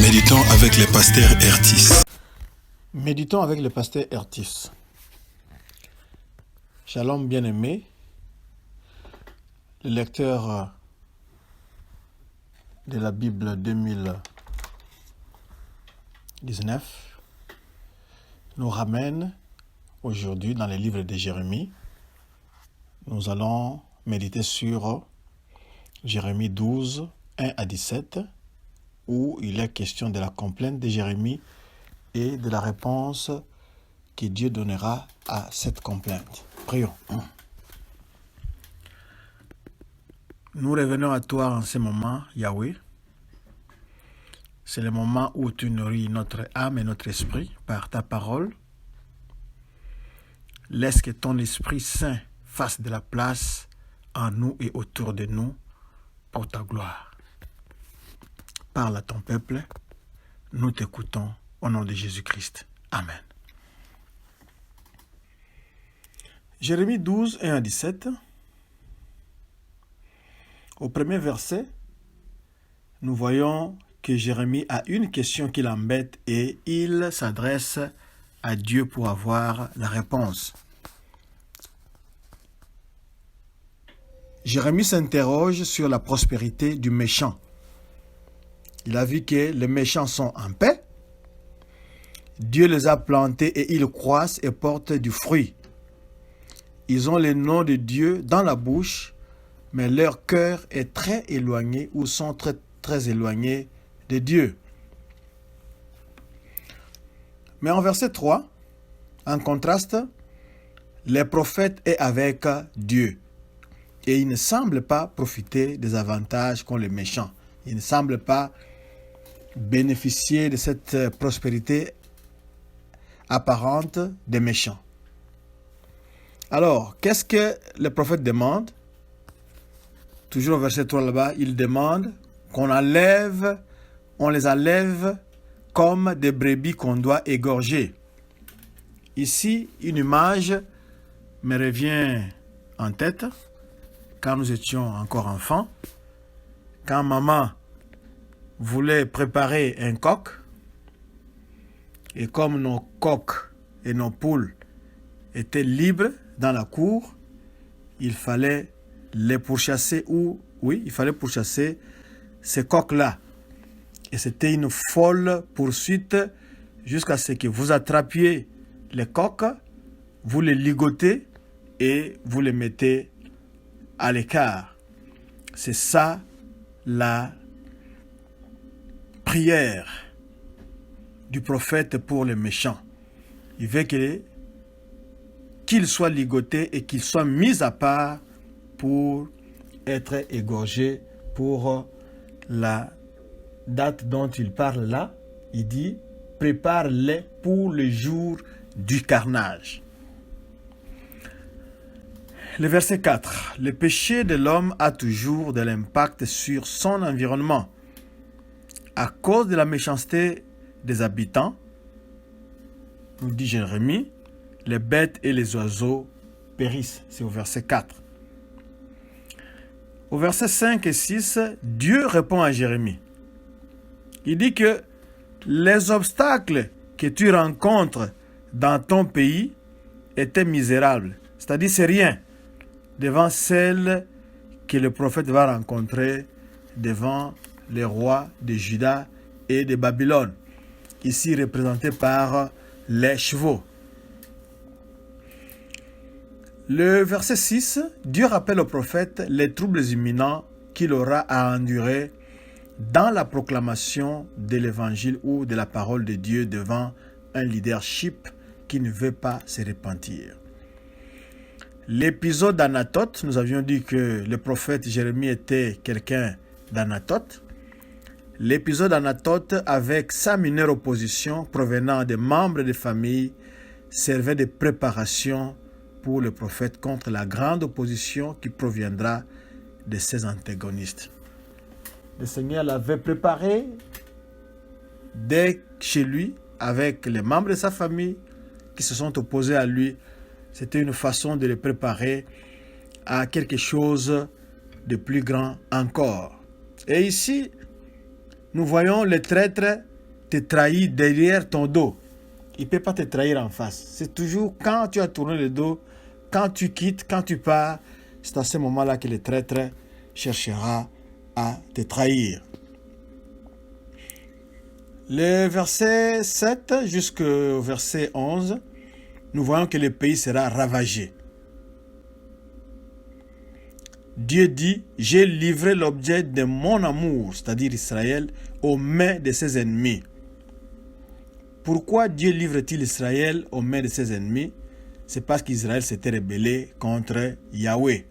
Méditons avec le pasteur Ertis. Méditons avec le pasteur Ertis. Shalom bien-aimé, le lecteur de la Bible 2019 nous ramène aujourd'hui dans les livres de Jérémie. Nous allons méditer sur Jérémie 12, 1 à 17, où il est question de la complainte de Jérémie et de la réponse que Dieu donnera à cette complainte. Prions. Nous revenons à toi en ce moment, Yahweh. C'est le moment où tu nourris notre âme et notre esprit par ta parole. Laisse que ton Esprit Saint fasse de la place en nous et autour de nous pour ta gloire. Parle à ton peuple, nous t'écoutons au nom de Jésus-Christ. Amen. Jérémie 12, 1 à 17. Au premier verset, nous voyons que Jérémie a une question qui l'embête et il s'adresse à Dieu pour avoir la réponse. Jérémie s'interroge sur la prospérité du méchant. Il a vu que les méchants sont en paix. Dieu les a plantés et ils croissent et portent du fruit. Ils ont le nom de Dieu dans la bouche, mais leur cœur est très éloigné ou sont très, très éloignés de Dieu. Mais en verset 3, en contraste, le prophète est avec Dieu et il ne semble pas profiter des avantages qu'ont les méchants. Il ne semble pas bénéficier de cette prospérité apparente des méchants. Alors, qu'est-ce que le prophète demande? Toujours au verset 3 là-bas, il demande qu'on les enlève comme des brebis qu'on doit égorger. Ici, une image me revient en tête quand nous étions encore enfants. Quand maman voulait préparer un coq, et comme nos coqs et nos poules étaient libres dans la cour, il fallait les pourchasser il fallait pourchasser ces coqs-là. Et c'était une folle poursuite jusqu'à ce que vous attrapiez les coqs, vous les ligotez et vous les mettez à l'écart. C'est ça la prière du prophète pour les méchants. Il veut qu'ils soient ligotés et qu'ils soient mis à part pour être égorgés. Pour la date dont il parle là, il dit « Prépare-les pour le jour du carnage ». Le verset 4. Le péché de l'homme a toujours de l'impact sur son environnement. À cause de la méchanceté des habitants, nous dit Jérémie, les bêtes et les oiseaux périssent. C'est au verset 4. Au verset 5 et 6, Dieu répond à Jérémie. Il dit que les obstacles que tu rencontres dans ton pays étaient misérables. C'est-à-dire c'est rien devant celles que le prophète va rencontrer devant les rois de Juda et de Babylone, ici représentés par les chevaux. Le verset 6, Dieu rappelle au prophète les troubles imminents qu'il aura à endurer dans la proclamation de l'évangile ou de la parole de Dieu devant un leadership qui ne veut pas se repentir. L'épisode d'Anathoth, nous avions dit que le prophète Jérémie était quelqu'un d'Anathoth. L'épisode d'Anathoth, avec sa mineure opposition provenant des membres des familles, servait de préparation pour le prophète contre la grande opposition qui proviendra de ses antagonistes. Le Seigneur l'avait préparé dès chez lui avec les membres de sa famille qui se sont opposés à lui. C'était une façon de le préparer à quelque chose de plus grand encore. Et ici, nous voyons les traîtres te trahir derrière ton dos. Il ne peut pas te trahir en face. C'est toujours quand tu as tourné le dos, quand tu quittes, quand tu pars, c'est à ce moment-là que le traître cherchera à te trahir. Le verset 7 jusqu'au verset 11, nous voyons que le pays sera ravagé. Dieu dit, j'ai livré l'objet de mon amour, c'est-à-dire Israël, aux mains de ses ennemis. Pourquoi Dieu livre-t-il Israël aux mains de ses ennemis? C'est parce qu'Israël s'était rebellé contre Yahweh.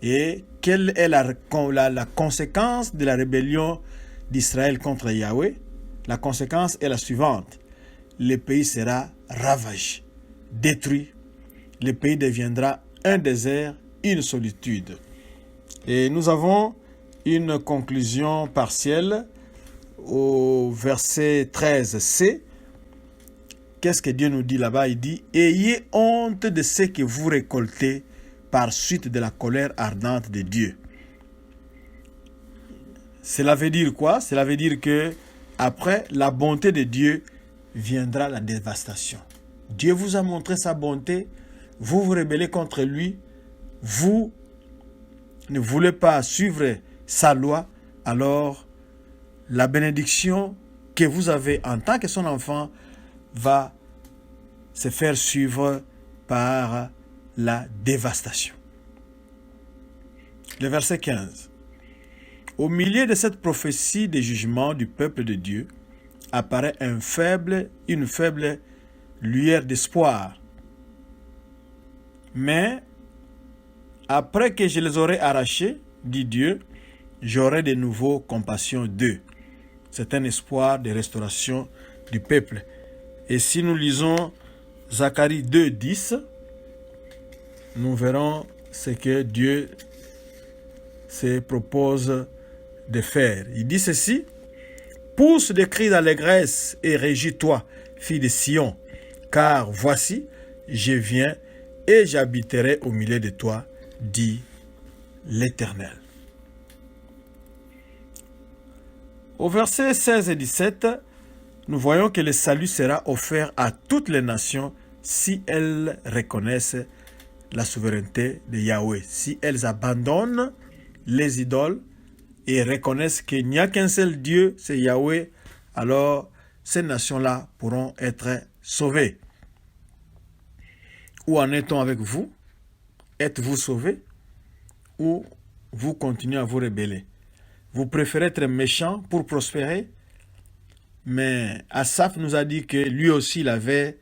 Et quelle est la conséquence de la rébellion d'Israël contre Yahweh? La conséquence est la suivante. Le pays sera ravagé, détruit. Le pays deviendra un désert, une solitude. Et nous avons une conclusion partielle au verset 13c. Qu'est-ce que Dieu nous dit là-bas? Il dit, ayez honte de ce que vous récoltez par suite de la colère ardente de Dieu. Cela veut dire quoi? Cela veut dire que après la bonté de Dieu viendra la dévastation. Dieu vous a montré sa bonté, vous vous rebellez contre lui, vous ne voulez pas suivre sa loi, alors la bénédiction que vous avez en tant que son enfant va se faire suivre par la dévastation. Le verset 15. Au milieu de cette prophétie des jugements du peuple de Dieu, apparaît une faible lueur d'espoir. Mais après que je les aurai arrachés, dit Dieu, j'aurai de nouveau compassion d'eux. C'est un espoir de restauration du peuple. Et si nous lisons Zacharie 2:10, nous verrons ce que Dieu se propose de faire. Il dit ceci, « Pousse des cris d'allégresse et régis-toi, fille de Sion, car voici, je viens et j'habiterai au milieu de toi, dit l'Éternel. » Au verset 16 et 17, nous voyons que le salut sera offert à toutes les nations si elles reconnaissent la souveraineté de Yahweh, si elles abandonnent les idoles et reconnaissent qu'il n'y a qu'un seul Dieu, c'est Yahweh, alors ces nations-là pourront être sauvées. Où en est-on avec vous? Êtes-vous sauvés? Ou vous continuez à vous rebeller? Vous préférez être méchant pour prospérer? Mais Asaph nous a dit que lui aussi il avait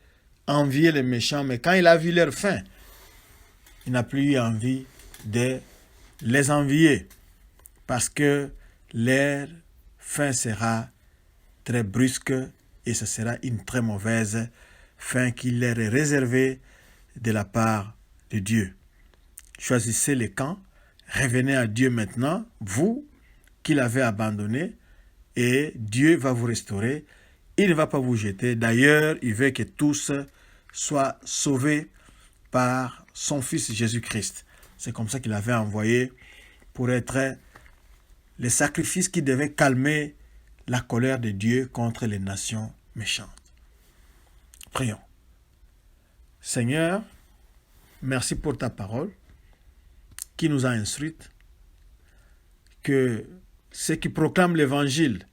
envié les méchants, mais quand il a vu leur fin, il n'a plus eu envie de les envier, parce que leur fin sera très brusque et ce sera une très mauvaise fin qui leur est réservée de la part de Dieu. Choisissez les camps, revenez à Dieu maintenant, vous qui l'avez abandonné, et Dieu va vous restaurer. Il ne va pas vous jeter. D'ailleurs, il veut que tous soient sauvés par son Fils Jésus-Christ. C'est comme ça qu'il avait envoyé pour être le sacrifice qui devait calmer la colère de Dieu contre les nations méchantes. Prions. Seigneur, merci pour ta parole qui nous a instruites, que ceux qui proclament l'évangile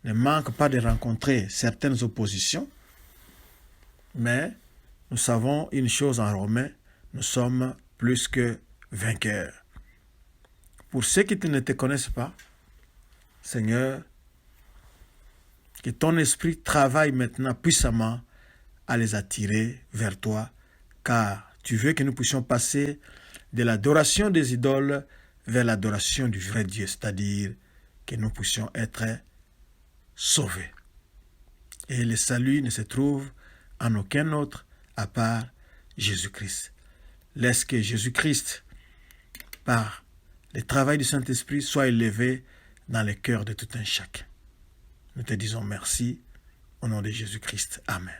ne manquent pas de rencontrer certaines oppositions, mais nous savons une chose en Romains, nous sommes plus que vainqueurs. Pour ceux qui ne te connaissent pas, Seigneur, que ton esprit travaille maintenant puissamment à les attirer vers toi, car tu veux que nous puissions passer de l'adoration des idoles vers l'adoration du vrai Dieu, c'est-à-dire que nous puissions être sauvés. Et le salut ne se trouve en aucun autre à part Jésus-Christ. Laisse que Jésus-Christ, par le travail du Saint-Esprit, soit élevé dans le cœur de tout un chacun. Nous te disons merci au nom de Jésus-Christ. Amen.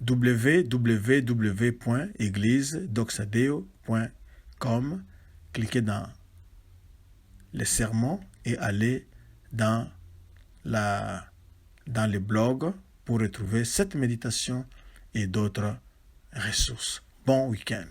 www.églisedoxadeo.com. Cliquez dans les sermons et allez dans la dans le blog pour retrouver cette méditation et d'autres ressources. Bon week-end.